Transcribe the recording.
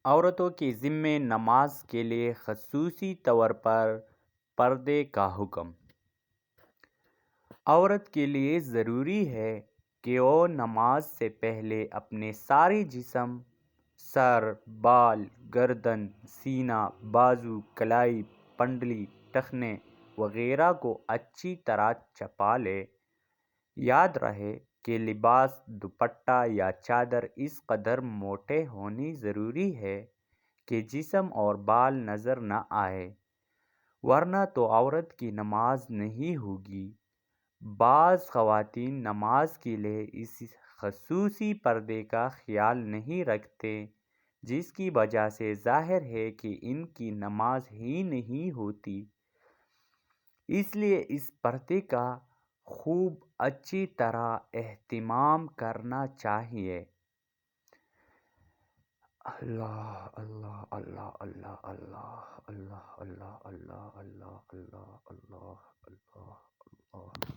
عورتوں کے ذمے نماز کے لیے خصوصی طور پر پردے کا حکم۔ عورت کے لیے ضروری ہے کہ وہ نماز سے پہلے اپنے سارے جسم، سر، بال، گردن، سینہ، بازو، کلائی، پنڈلی، ٹخنے وغیرہ کو اچھی طرح چھپا لے۔ یاد رہے کہ لباس، دوپٹہ یا چادر اس قدر موٹے ہونے ضروری ہے کہ جسم اور بال نظر نہ آئیں، ورنہ تو عورت کی نماز نہیں ہوگی۔ بعض خواتین نماز کے لیے اس خصوصی پردے کا خیال نہیں رکھتے، جس کی وجہ سے ظاہر ہے کہ ان کی نماز ہی نہیں ہوتی۔ اس لیے اس پردے کا خوب اچھی طرح اہتمام کرنا چاہیے۔ اللہ اللہ اللہ اللہ اللہ اللہ اللہ اللہ اللہ اللہ اللہ اللہ اللہ۔